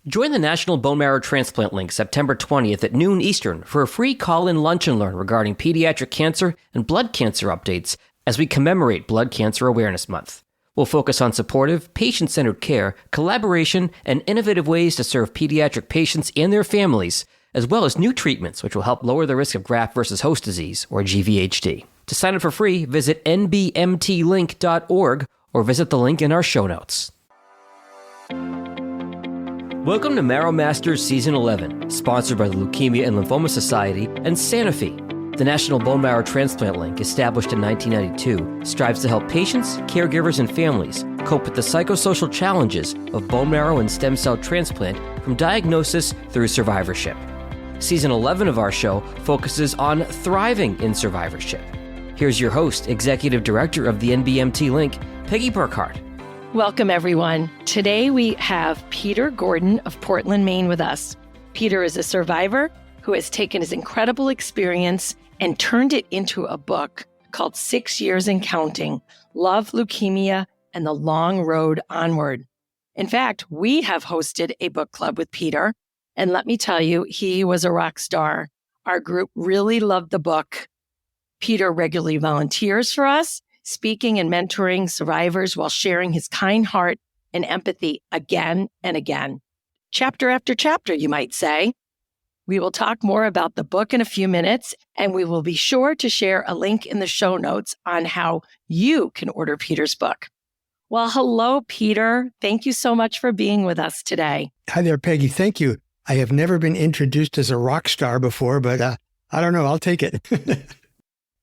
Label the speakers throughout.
Speaker 1: Join the National Bone Marrow Transplant Link September 20th at noon Eastern for a free call-in lunch and learn regarding pediatric cancer and blood cancer updates as we commemorate Blood Cancer Awareness Month. We'll focus on supportive, patient-centered care, collaboration, and innovative ways to serve pediatric patients and their families, as well as new treatments which will help lower the risk of graft versus host disease, or GVHD. To sign up for free, visit nbmtlink.org or visit the link in our show notes. Welcome to Marrow Masters Season 11, sponsored by the Leukemia and Lymphoma Society and Sanofi. The National Bone Marrow Transplant Link, established in 1992, strives to help patients, caregivers, and families cope with the psychosocial challenges of bone marrow and stem cell transplant from diagnosis through survivorship. Season 11 of our show focuses on thriving in survivorship. Here's your host, Executive Director of the NBMT Link, Peggy Burkhart.
Speaker 2: Welcome, everyone. Today we have Peter Gordon of Portland, Maine with us. Peter is a survivor who has taken his incredible experience and turned it into a book called 6 Years and Counting: Love, Leukemia, and the Long Road Onward. In fact, we have hosted a book club with Peter, and let me tell you, he was a rock star. Our group really loved the book. Peter regularly volunteers for us, speaking and mentoring survivors while sharing his kind heart and empathy again and again. Chapter after chapter, you might say. We will talk more about the book in a few minutes, and we will be sure to share a link in the show notes on how you can order Peter's book. Well, hello, Peter. Thank you so much for being with us today.
Speaker 3: Hi there, Peggy. Thank you. I have never been introduced as a rock star before, but I don't know. I'll take it.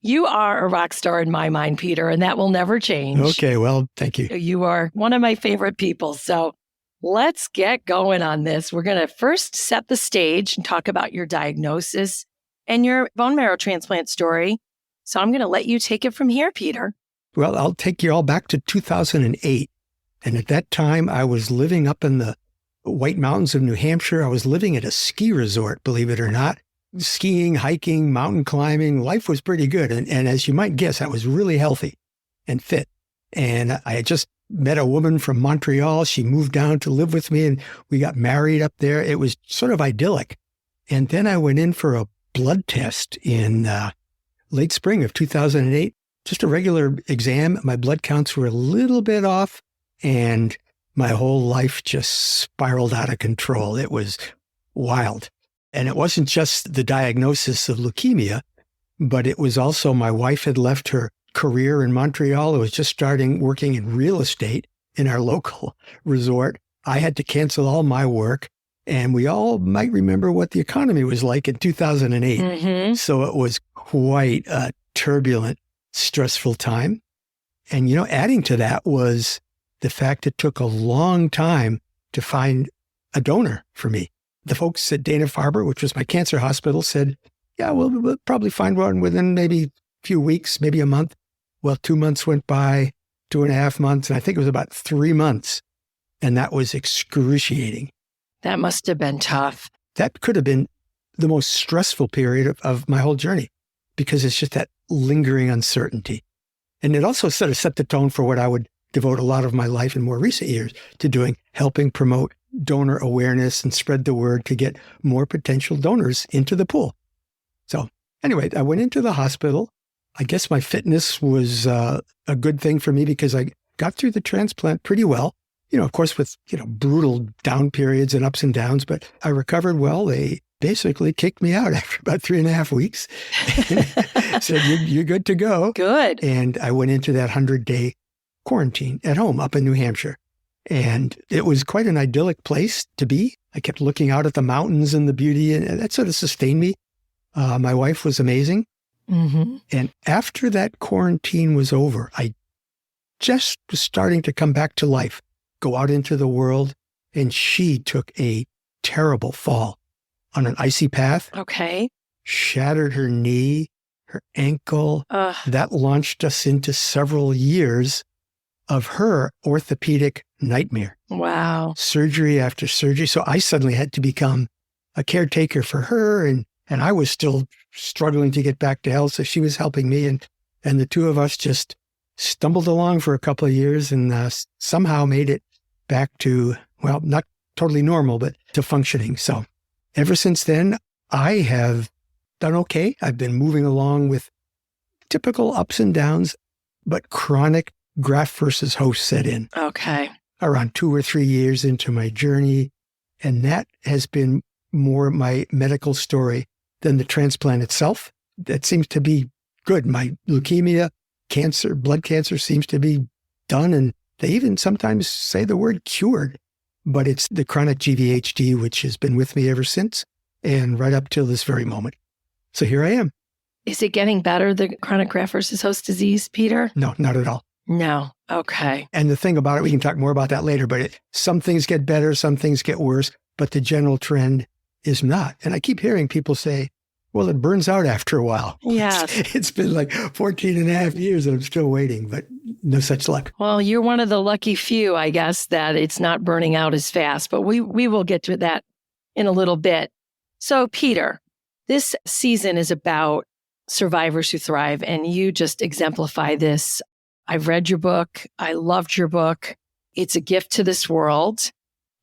Speaker 2: You are a rock star in my mind, Peter, and that will never change.
Speaker 3: Okay, well, thank you.
Speaker 2: You are one of my favorite people. So let's get going on this. We're going to first set the stage and talk about your diagnosis and your bone marrow transplant story. So I'm going to let you take it from here, Peter.
Speaker 3: Well, I'll take you all back to 2008. And at that time, I was living up in the White Mountains of New Hampshire. I was living at a ski resort, believe it or not. Skiing, hiking, mountain climbing, life was pretty good. And as you might guess, I was really healthy and fit. And I had just met a woman from Montreal. She moved down to live with me and we got married up there. It was sort of idyllic. And then I went in for a blood test in late spring of 2008, just a regular exam. My blood counts were a little bit off and my whole life just spiraled out of control. It was wild. And it wasn't just the diagnosis of leukemia, but it was also my wife had left her career in Montreal. I was just starting working in real estate in our local resort. I had to cancel all my work. And we all might remember what the economy was like in 2008. Mm-hmm. So it was quite a turbulent, stressful time. And, adding to that was the fact it took a long time to find a donor for me. The folks at Dana-Farber, which was my cancer hospital, said, yeah, we'll probably find one within maybe a few weeks, maybe a month. Well, 2 months went by, 2.5 months, and I think it was about 3 months. And that was excruciating.
Speaker 2: That must have been tough.
Speaker 3: That could have been the most stressful period of my whole journey because it's just that lingering uncertainty. And it also sort of set the tone for what I would devote a lot of my life in more recent years to doing, helping promote donor awareness and spread the word to get more potential donors into the pool. So anyway, I went into the hospital. I guess my fitness was a good thing for me because I got through the transplant pretty well, of course with, brutal down periods and ups and downs, but I recovered well. They basically kicked me out after about 3.5 weeks. Said, you're good to go.
Speaker 2: Good.
Speaker 3: And I went into that 100-day quarantine at home up in New Hampshire. And it was quite an idyllic place to be. I kept looking out at the mountains and the beauty, and that sort of sustained me. My wife was amazing. Mm-hmm. And after that quarantine was over, I just was starting to come back to life, go out into the world, and she took a terrible fall on an icy path.
Speaker 2: Okay.
Speaker 3: Shattered her knee, her ankle. That launched us into several years of her orthopedic nightmare.
Speaker 2: Wow.
Speaker 3: Surgery after surgery. So I suddenly had to become a caretaker for her, and I was still struggling to get back to health. So she was helping me, and the two of us just stumbled along for a couple of years and somehow made it back to, well, not totally normal, but to functioning. So ever since then, I have done okay. I've been moving along with typical ups and downs, but chronic graft versus host set in.
Speaker 2: Okay.
Speaker 3: Around 2 or 3 years into my journey. And that has been more my medical story than the transplant itself. That seems to be good. My leukemia, cancer, blood cancer seems to be done. And they even sometimes say the word cured, but it's the chronic GVHD, which has been with me ever since and right up till this very moment. So here I am.
Speaker 2: Is it getting better, the chronic graft versus host disease, Peter?
Speaker 3: No, not at all.
Speaker 2: No. Okay.
Speaker 3: And the thing about it, we can talk more about that later, but some things get better, some things get worse, but the general trend is not. And I keep hearing people say, well, it burns out after a while.
Speaker 2: Yes.
Speaker 3: It's been like 14 and a half years and I'm still waiting, but no such luck.
Speaker 2: Well, you're one of the lucky few, I guess, that it's not burning out as fast, but we will get to that in a little bit. So, Peter, this season is about survivors who thrive, and you just exemplify this. I've read your book. I loved your book. It's a gift to this world.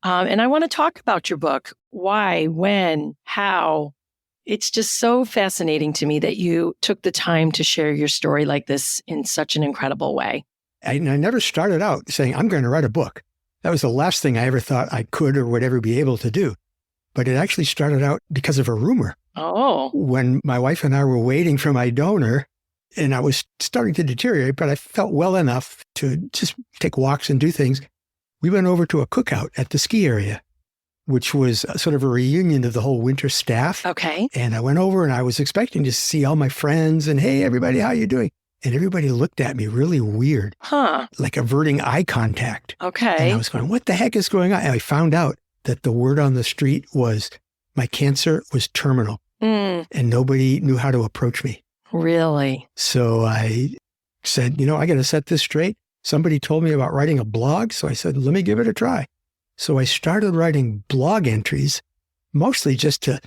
Speaker 2: And I want to talk about your book. Why, when, how. It's just so fascinating to me that you took the time to share your story like this in such an incredible way.
Speaker 3: I never started out saying, I'm going to write a book. That was the last thing I ever thought I could or would ever be able to do. But it actually started out because of a rumor.
Speaker 2: Oh.
Speaker 3: When my wife and I were waiting for my donor, and I was starting to deteriorate, but I felt well enough to just take walks and do things. We went over to a cookout at the ski area, which was sort of a reunion of the whole winter staff.
Speaker 2: Okay.
Speaker 3: And I went over and I was expecting to see all my friends and, hey, everybody, how you doing? And everybody looked at me really weird, like averting eye contact.
Speaker 2: Okay.
Speaker 3: And I was going, what the heck is going on? And I found out that the word on the street was my cancer was terminal and nobody knew how to approach me.
Speaker 2: Really?
Speaker 3: So I said, I got to set this straight. Somebody told me about writing a blog. So I said, let me give it a try. So I started writing blog entries, mostly just to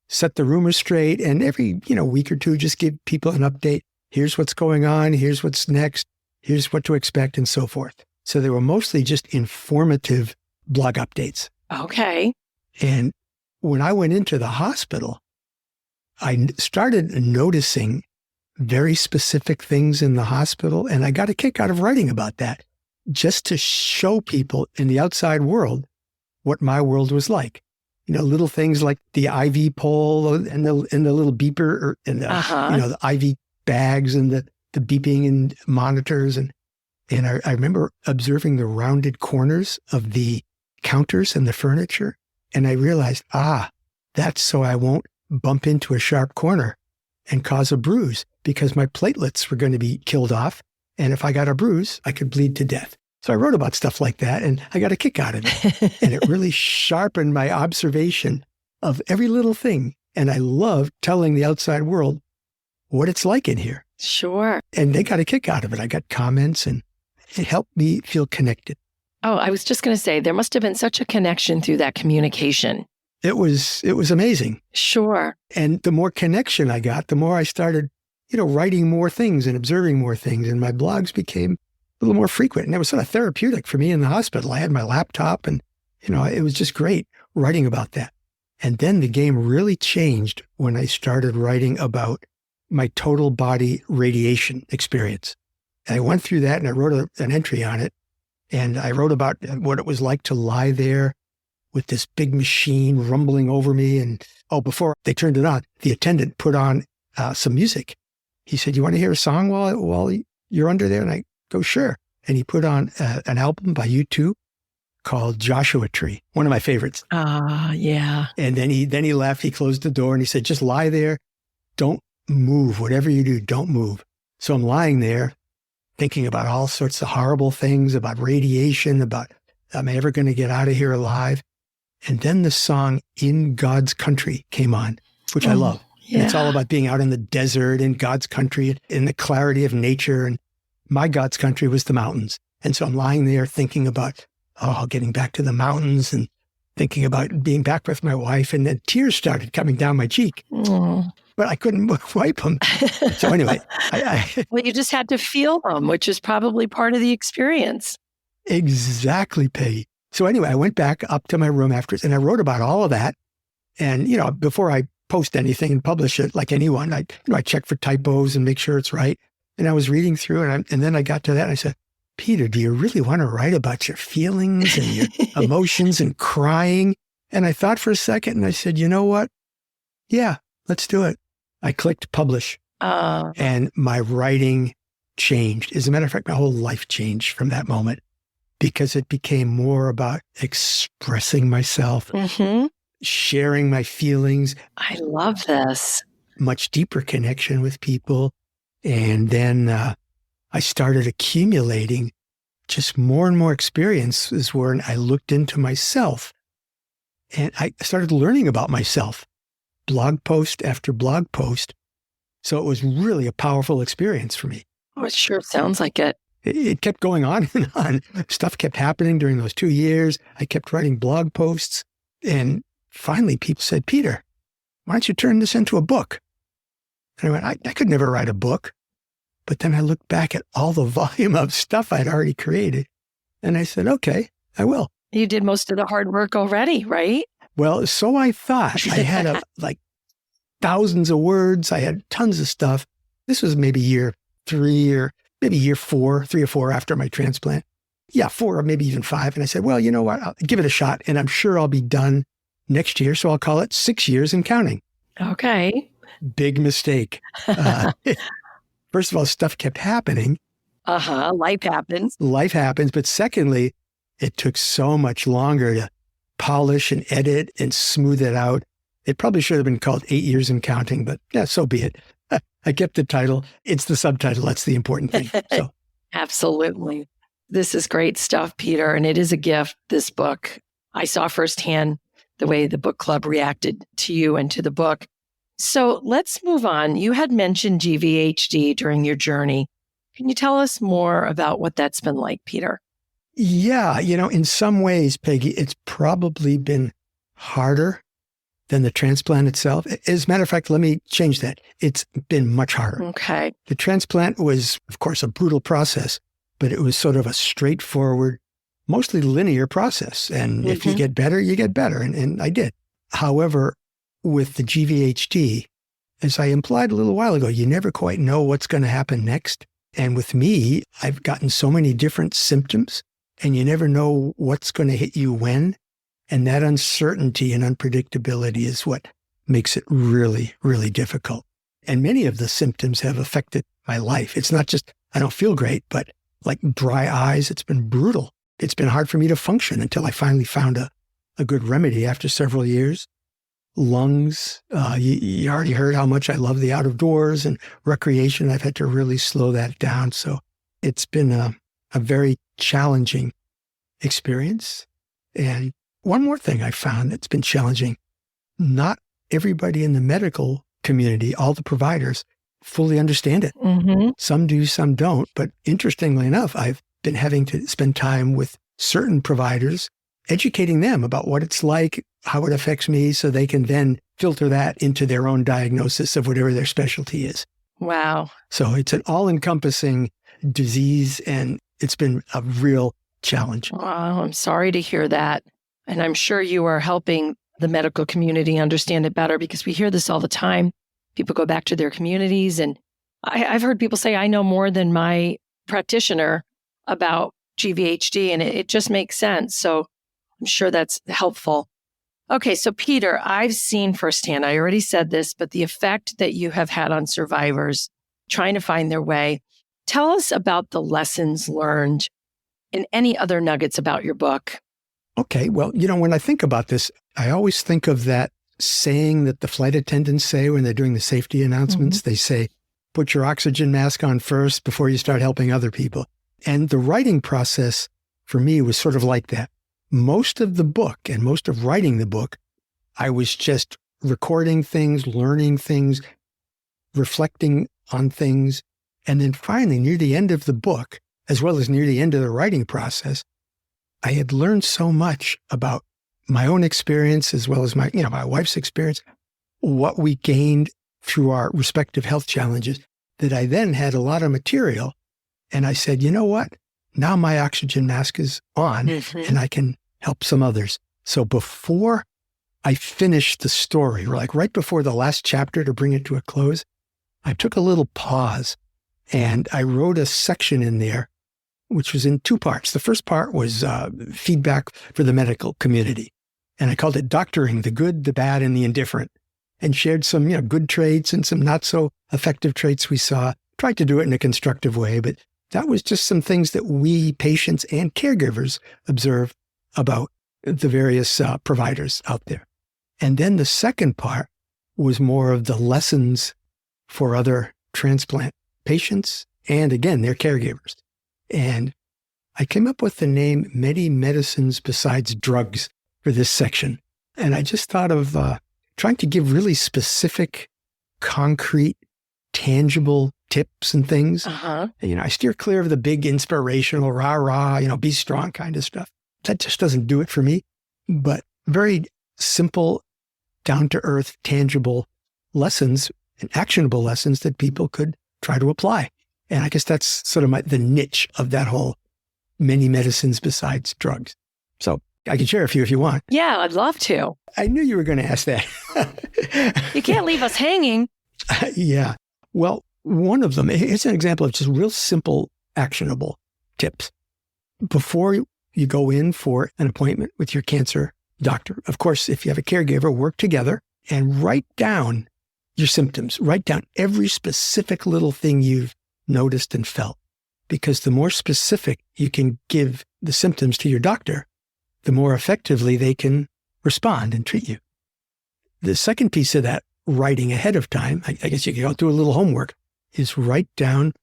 Speaker 3: set the rumors straight. And every, week or two, just give people an update. Here's what's going on. Here's what's next. Here's what to expect and so forth. So they were mostly just informative blog updates.
Speaker 2: Okay.
Speaker 3: And when I went into the hospital, I started noticing very specific things in the hospital. And I got a kick out of writing about that, just to show people in the outside world what my world was like. Little things like the IV pole and the little beeper and the, the IV bags and the beeping and monitors. And I remember observing the rounded corners of the counters and the furniture. And I realized, that's so I won't bump into a sharp corner and cause a bruise, because my platelets were going to be killed off. And if I got a bruise, I could bleed to death. So I wrote about stuff like that and I got a kick out of it. And it really sharpened my observation of every little thing. And I loved telling the outside world what it's like in here.
Speaker 2: Sure.
Speaker 3: And they got a kick out of it. I got comments and it helped me feel connected.
Speaker 2: Oh, I was just going to say, there must have been such a connection through that communication.
Speaker 3: It was amazing.
Speaker 2: Sure.
Speaker 3: And the more connection I got, the more I started, writing more things and observing more things. And my blogs became a little more frequent. And it was sort of therapeutic for me in the hospital. I had my laptop and, it was just great writing about that. And then the game really changed when I started writing about my total body radiation experience. And I went through that and I wrote an entry on it. And I wrote about what it was like to lie there with this big machine rumbling over me. And, before they turned it on, the attendant put on some music. He said, you want to hear a song while you're under there? And I go, sure. And he put on an album by U2 called Joshua Tree, one of my favorites.
Speaker 2: Yeah.
Speaker 3: And then he left, he closed the door and he said, just lie there. Don't move. Whatever you do, don't move. So I'm lying there thinking about all sorts of horrible things, about radiation, about, am I ever going to get out of here alive? And then the song In God's Country came on, which I love.
Speaker 2: Yeah.
Speaker 3: And it's all about being out in the desert, in God's country, in the clarity of nature. And my God's country was the mountains. And so I'm lying there thinking about, getting back to the mountains and thinking about being back with my wife. And then tears started coming down my cheek. But I couldn't wipe them. So anyway.
Speaker 2: Well, you just had to feel them, which is probably part of the experience.
Speaker 3: Exactly, Peggy. So anyway, I went back up to my room afterwards and I wrote about all of that. And, before I post anything and publish it like anyone, I check for typos and make sure it's right. And I was reading through and then I got to that and I said, Peter, do you really want to write about your feelings and your emotions and crying? And I thought for a second and I said, you know what? Yeah, let's do it. I clicked publish and my writing changed. As a matter of fact, my whole life changed from that moment because it became more about expressing myself, sharing my feelings.
Speaker 2: I love this.
Speaker 3: Much deeper connection with people. And then I started accumulating just more and more experiences where I looked into myself and I started learning about myself, blog post after blog post. So it was really a powerful experience for me.
Speaker 2: Oh, it sure sounds like it.
Speaker 3: It kept going on and on. Stuff kept happening during those 2 years. I kept writing blog posts. And finally, people said, Peter, why don't you turn this into a book? And I went, I could never write a book. But then I looked back at all the volume of stuff I'd already created. And I said, okay, I will.
Speaker 2: You did most of the hard work already, right?
Speaker 3: Well, so I thought. I had thousands of words. I had tons of stuff. This was maybe year 3 or maybe year 4, 3 or 4 after my transplant. Yeah, 4 or maybe even 5. And I said, well, you know what? I'll give it a shot. And I'm sure I'll be done next year. So I'll call it 6 years and counting.
Speaker 2: Okay.
Speaker 3: Big mistake. First of all, stuff kept happening.
Speaker 2: Life happens.
Speaker 3: Life happens. But secondly, it took so much longer to polish and edit and smooth it out. It probably should have been called 8 years and counting, but yeah, so be it. I kept the title. It's the subtitle. That's the important thing. So.
Speaker 2: Absolutely. This is great stuff, Peter. And it is a gift, this book. I saw firsthand the way the book club reacted to you and to the book. So let's move on. You had mentioned GVHD during your journey. Can you tell us more about what that's been like, Peter?
Speaker 3: Yeah, in some ways, Peggy, it's probably been harder than the transplant itself. As a matter of fact, let me change that. It's been much harder.
Speaker 2: Okay.
Speaker 3: The transplant was, of course, a brutal process, but it was sort of a straightforward, mostly linear process. And if you get better, you get better. And I did. However, with the GVHD, as I implied a little while ago, you never quite know what's going to happen next. And with me, I've gotten so many different symptoms, and you never know what's going to hit you when. And that uncertainty and unpredictability is what makes it really, really difficult. And many of the symptoms have affected my life. It's not just I don't feel great, but like dry eyes, it's been brutal. It's been hard for me to function until I finally found a good remedy after several years. Lungs, you already heard how much I love the out of doors and recreation. I've had to really slow that down. So it's been a very challenging experience. And one more thing I found that's been challenging, not everybody in the medical community, all the providers, fully understand it. Some do, some don't. But interestingly enough, I've been having to spend time with certain providers, educating them about what it's like, how it affects me, so they can then filter that into their own diagnosis of whatever their specialty is.
Speaker 2: Wow.
Speaker 3: So it's an all-encompassing disease, and it's been a real challenge.
Speaker 2: Wow, I'm sorry to hear that. And I'm sure you are helping the medical community understand it better, because we hear this all the time. People go back to their communities, and I've heard people say, I know more than my practitioner about GVHD, and it just makes sense. So I'm sure that's helpful. Okay, so Peter, I've seen firsthand, I already said this, but the effect that you have had on survivors trying to find their way. Tell us about the lessons learned and any other nuggets about your book.
Speaker 3: Okay, well, when I think about this, I always think of that saying that the flight attendants say when they're doing the safety announcements. They say, put your oxygen mask on first before you start helping other people. And the writing process for me was sort of like that. Most of the book and most of writing the book, I was just recording things, learning things, reflecting on things. And then finally, near the end of the book, as well as near the end of the writing process, I had learned so much about my own experience, as well as my wife's experience, what we gained through our respective health challenges, that I then had a lot of material. And I said, you know what? Now my oxygen mask is on and I can help some others. So before I finished the story, like right before the last chapter to bring it to a close, I took a little pause and I wrote a section in there, which was in 2 parts. The first part was feedback for the medical community. And I called it Doctoring the Good, the Bad, and the Indifferent, and shared some good traits and some not so effective traits we saw. Tried to do it in a constructive way, but that was just some things that we patients and caregivers observe about the various providers out there. And then the second part was more of the lessons for other transplant patients and, again, their caregivers. And I came up with the name Many Medicines Besides Drugs for this section. And I just thought of trying to give really specific, concrete, tangible tips and things. I steer clear of the big inspirational, rah-rah, be strong kind of stuff. That just doesn't do it for me. But very simple, down-to-earth, tangible lessons and actionable lessons that people could try to apply. And I guess that's sort of the niche of that whole Many Medicines Besides Drugs. So I can share a few if you want.
Speaker 2: Yeah, I'd love to.
Speaker 3: I knew you were going to ask that.
Speaker 2: You can't leave us hanging.
Speaker 3: Yeah. Well, one of them, it's an example of just real simple, actionable tips. Before you go in for an appointment with your cancer doctor, of course, if you have a caregiver, work together and write down your symptoms. Write down every specific little thing you've noticed and felt. Because the more specific you can give the symptoms to your doctor, the more effectively they can respond and treat you. The second piece of that writing ahead of time, I guess you can go do a little homework, is write down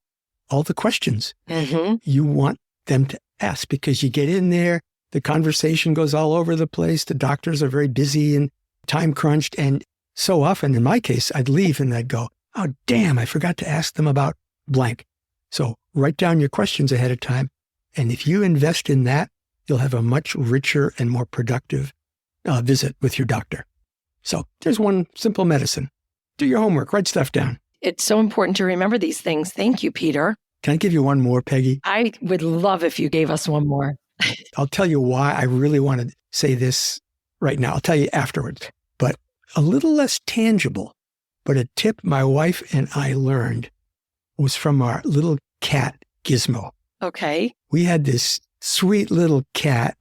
Speaker 3: all the questions you want them to ask, because you get in there, the conversation goes all over the place. The doctors are very busy and time crunched. And so often, in my case, I'd leave and I'd go, oh, damn, I forgot to ask them about blank. So write down your questions ahead of time. And if you invest in that, you'll have a much richer and more productive visit with your doctor. So there's one simple medicine. Do your homework, write stuff down.
Speaker 2: It's so important to remember these things. Thank you, Peter.
Speaker 3: Can I give you one more, Peggy?
Speaker 2: I would love if you gave us one more.
Speaker 3: I'll tell you why I really want to say this right now. I'll tell you afterwards. But a little less tangible, but a tip my wife and I learned was from our little cat, Gizmo.
Speaker 2: Okay.
Speaker 3: We had this sweet little cat.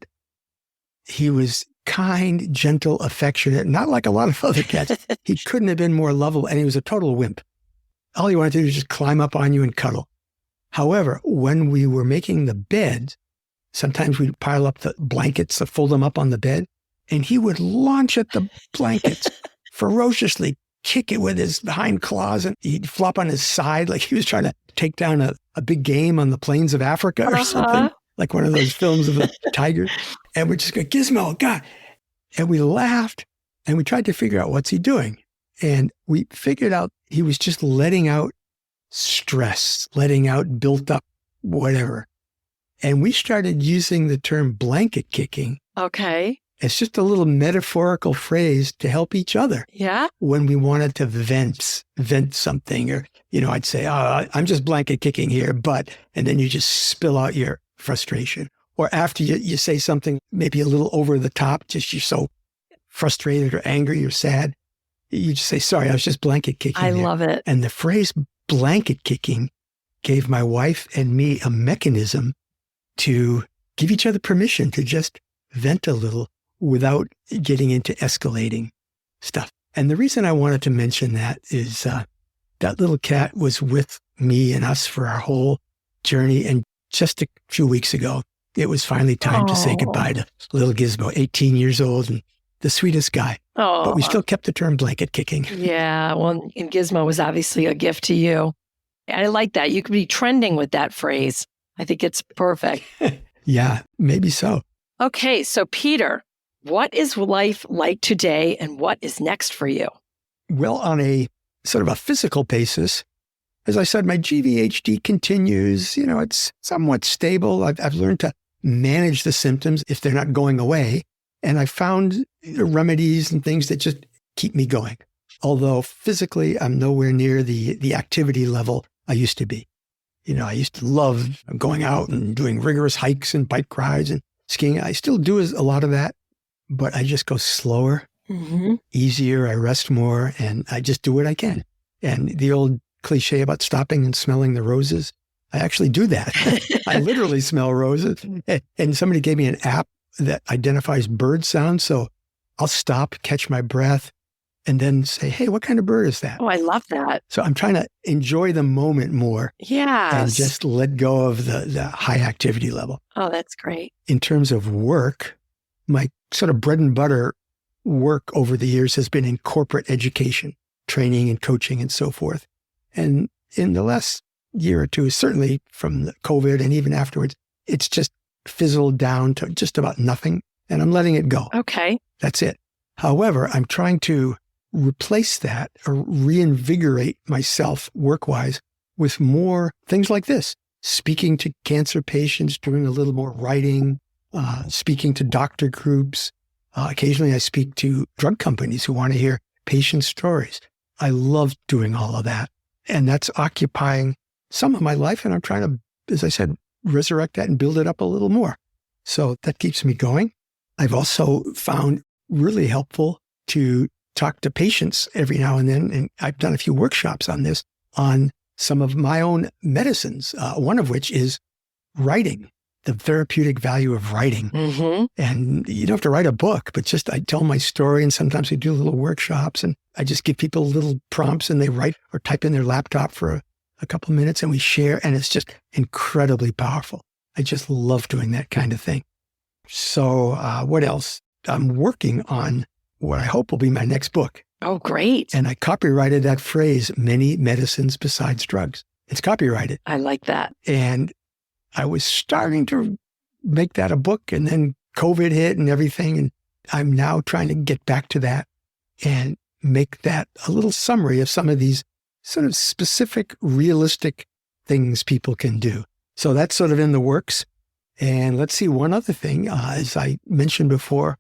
Speaker 3: He was kind, gentle, affectionate, not like a lot of other cats. He couldn't have been more lovable, and he was a total wimp. All he wanted to do was just climb up on you and cuddle. However, when we were making the bed, sometimes we'd pile up the blankets to fold them up on the bed, and he would launch at the blankets ferociously, kick it with his hind claws, and he'd flop on his side like he was trying to take down a big game on the plains of Africa or something, like one of those films of a tiger. And we'd just go, Gizmo, God. And we laughed, and we tried to figure out what's he doing. And we figured out he was just letting out stress, letting out built up whatever. And we started using the term blanket kicking.
Speaker 2: Okay.
Speaker 3: It's just a little metaphorical phrase to help each other.
Speaker 2: Yeah.
Speaker 3: When we wanted to vent something, or, I'd say, oh, I'm just blanket kicking here, and then you just spill out your frustration. Or after you say something maybe a little over the top, just you're so frustrated or angry or sad, you just say, sorry, I was just blanket kicking.
Speaker 2: I love it.
Speaker 3: And the phrase blanket kicking gave my wife and me a mechanism to give each other permission to just vent a little without getting into escalating stuff. And the reason I wanted to mention that is that little cat was with me and us for our whole journey. And just a few weeks ago, it was finally time to say goodbye to little Gizmo, 18 years old and the sweetest guy.
Speaker 2: Oh.
Speaker 3: But we still kept the term blanket kicking.
Speaker 2: Yeah, well, and Gizmo was obviously a gift to you. I like that. You could be trending with that phrase. I think it's perfect.
Speaker 3: Yeah, maybe so.
Speaker 2: Okay, so Peter, what is life like today and what is next for you?
Speaker 3: Well, on a sort of a physical basis, as I said, my GVHD continues. It's somewhat stable. I've learned to manage the symptoms if they're not going away. And I found remedies and things that just keep me going. Although physically, I'm nowhere near the activity level I used to be. I used to love going out and doing rigorous hikes and bike rides and skiing. I still do a lot of that, but I just go slower, easier. I rest more, and I just do what I can. And the old cliche about stopping and smelling the roses, I actually do that. I literally smell roses. And somebody gave me an app that identifies bird sounds. So I'll stop, catch my breath, and then say, hey, what kind of bird is that?
Speaker 2: Oh, I love that.
Speaker 3: So I'm trying to enjoy the moment more.
Speaker 2: Yes.
Speaker 3: And just let go of the high activity level.
Speaker 2: Oh, that's great.
Speaker 3: In terms of work, my sort of bread and butter work over the years has been in corporate education, training and coaching and so forth. And in the last year or two, certainly from the COVID and even afterwards, it's just fizzled down to just about nothing. And I'm letting it go.
Speaker 2: Okay.
Speaker 3: That's it. However, I'm trying to replace that or reinvigorate myself work-wise with more things like this. Speaking to cancer patients, doing a little more writing, speaking to doctor groups. Occasionally I speak to drug companies who want to hear patient stories. I love doing all of that. And that's occupying some of my life. And I'm trying to, as I said, resurrect that and build it up a little more. So that keeps me going. I've also found really helpful to talk to patients every now and then. And I've done a few workshops on this, on some of my own medicines, one of which is writing, the therapeutic value of writing. And you don't have to write a book, but just I tell my story, and sometimes we do little workshops, and I just give people little prompts and they write or type in their laptop for a couple of minutes and we share, and it's just incredibly powerful. I just love doing that kind of thing. So what else? I'm working on what I hope will be my next book.
Speaker 2: Oh, great.
Speaker 3: And I copyrighted that phrase, many medicines besides drugs. It's copyrighted.
Speaker 2: I like that.
Speaker 3: And I was starting to make that a book, and then COVID hit and everything. And I'm now trying to get back to that and make that a little summary of some of these sort of specific, realistic things people can do. So that's sort of in the works. And let's see, one other thing, as I mentioned before,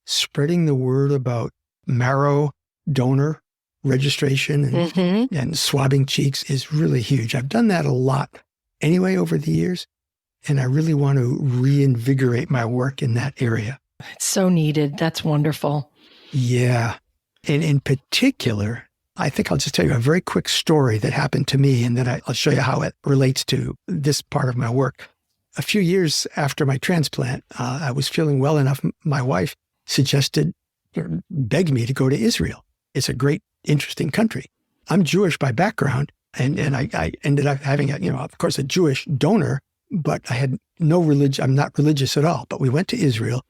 Speaker 3: spreading the word about marrow donor registration and swabbing cheeks is really huge. I've done that a lot anyway over the years, and I really want to reinvigorate my work in that area.
Speaker 2: It's so needed. That's wonderful.
Speaker 3: Yeah. And in particular, I think I'll just tell you a very quick story that happened to me, and then I'll show you how it relates to this part of my work. A few years after my transplant, I was feeling well enough. My wife suggested, or begged me to go to Israel. It's a great, interesting country. I'm Jewish by background, and I ended up having, of course, a Jewish donor, but I had no religion. I'm not religious at all. But we went to Israel,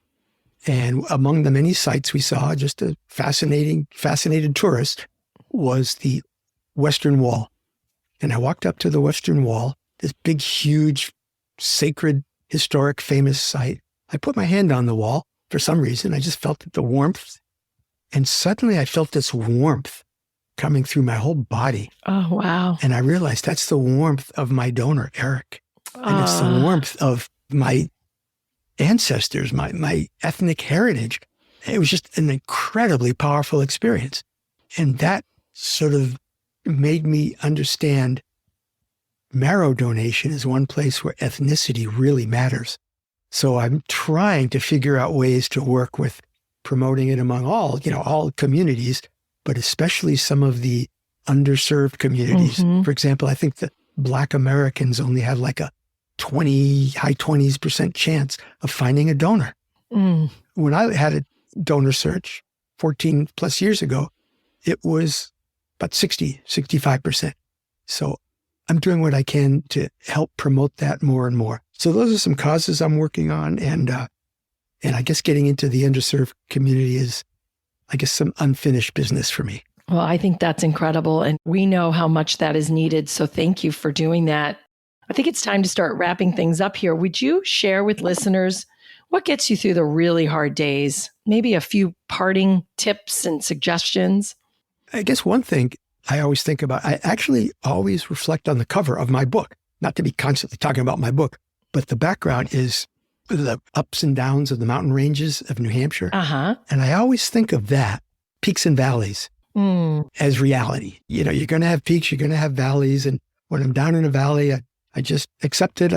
Speaker 3: and among the many sights we saw, just a fascinated tourist, was the Western Wall. And I walked up to the Western Wall, this big, huge, sacred, historic, famous site. I put my hand on the wall. For some reason, I just felt the warmth. And suddenly I felt this warmth coming through my whole body.
Speaker 2: Oh, wow.
Speaker 3: And I realized that's the warmth of my donor, Eric. And it's the warmth of my ancestors, my ethnic heritage. It was just an incredibly powerful experience. And that sort of made me understand marrow donation is one place where ethnicity really matters. So I'm trying to figure out ways to work with promoting it among all communities, but especially some of the underserved communities. For example, I think that Black Americans only have like a high 20% chance of finding a donor. When I had a donor search 14 plus years ago, it was about 65%. So I'm doing what I can to help promote that more and more. So those are some causes I'm working on. And I guess getting into the underserved community is, I guess, some unfinished business for me.
Speaker 2: Well, I think that's incredible. And we know how much that is needed. So thank you for doing that. I think it's time to start wrapping things up here. Would you share with listeners what gets you through the really hard days? Maybe a few parting tips and suggestions?
Speaker 3: I guess one thing I always think about, I actually always reflect on the cover of my book, not to be constantly talking about my book, but the background is the ups and downs of the mountain ranges of New Hampshire. And I always think of that, peaks and valleys, as reality. You're going to have peaks, you're going to have valleys. And when I'm down in a valley, I just accept it.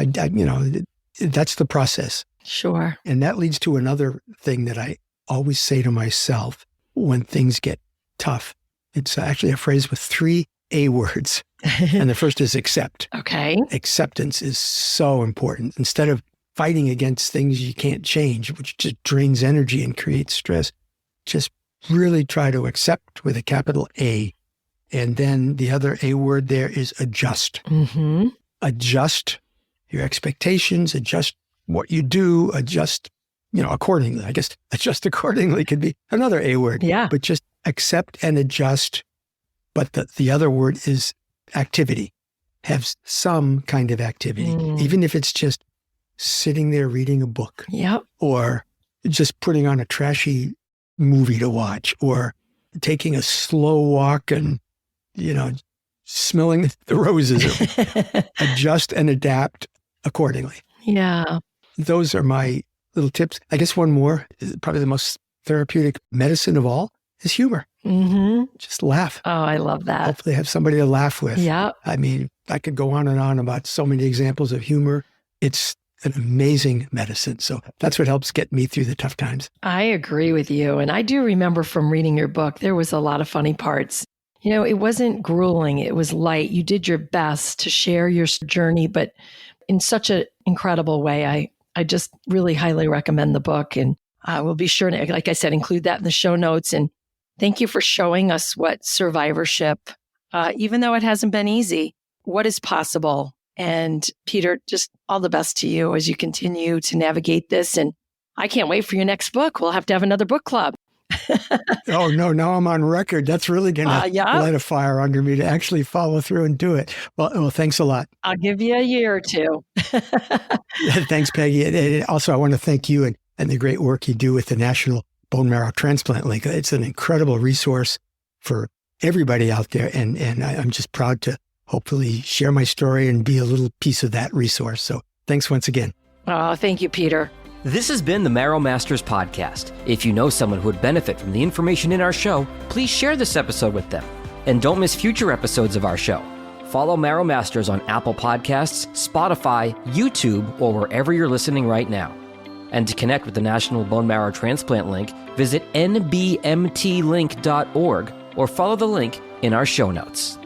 Speaker 3: That's the process.
Speaker 2: Sure.
Speaker 3: And that leads to another thing that I always say to myself when things get tough. It's actually a phrase with 3 A words. And the first is accept.
Speaker 2: Okay.
Speaker 3: Acceptance is so important. Instead of fighting against things you can't change, which just drains energy and creates stress, just really try to accept with a capital A. And then the other A word there is adjust.
Speaker 2: Mm-hmm.
Speaker 3: Adjust your expectations, adjust what you do, adjust, accordingly. I guess adjust accordingly could be another A word.
Speaker 2: Yeah.
Speaker 3: But just accept and adjust. But the other word is activity. Have some kind of activity, even if it's just sitting there reading a book.
Speaker 2: Yep.
Speaker 3: Or just putting on a trashy movie to watch, or taking a slow walk and, smelling the roses. Adjust and adapt accordingly.
Speaker 2: Yeah.
Speaker 3: Those are my little tips. I guess one more, probably the most therapeutic medicine of all, is humor.
Speaker 2: Mm-hmm.
Speaker 3: Just laugh.
Speaker 2: Oh, I love that.
Speaker 3: Hopefully have somebody to laugh with.
Speaker 2: Yeah.
Speaker 3: I mean, I could go on and on about so many examples of humor. It's an amazing medicine. So that's what helps get me through the tough times.
Speaker 2: I agree with you. And I do remember from reading your book, there was a lot of funny parts. It wasn't grueling. It was light. You did your best to share your journey, but in such an incredible way. I just really highly recommend the book. And I will be sure to, like I said, include that in the show notes. And thank you for showing us what survivorship, even though it hasn't been easy, what is possible. And Peter, just all the best to you as you continue to navigate this. And I can't wait for your next book. We'll have to have another book club.
Speaker 3: Oh, no, now I'm on record. That's really going to light a fire under me to actually follow through and do it. Well, thanks a lot.
Speaker 2: I'll give you a year or two.
Speaker 3: Thanks, Peggy. And also, I want to thank you and the great work you do with the National Bone Marrow Transplant Link. It's an incredible resource for everybody out there. And I'm just proud to hopefully share my story and be a little piece of that resource. So thanks once again.
Speaker 2: Oh, thank you, Peter.
Speaker 1: This has been the Marrow Masters podcast. If you know someone who would benefit from the information in our show, please share this episode with them. And don't miss future episodes of our show. Follow Marrow Masters on Apple Podcasts, Spotify, YouTube, or wherever you're listening right now. And to connect with the National Bone Marrow Transplant Link, visit nbmtlink.org or follow the link in our show notes.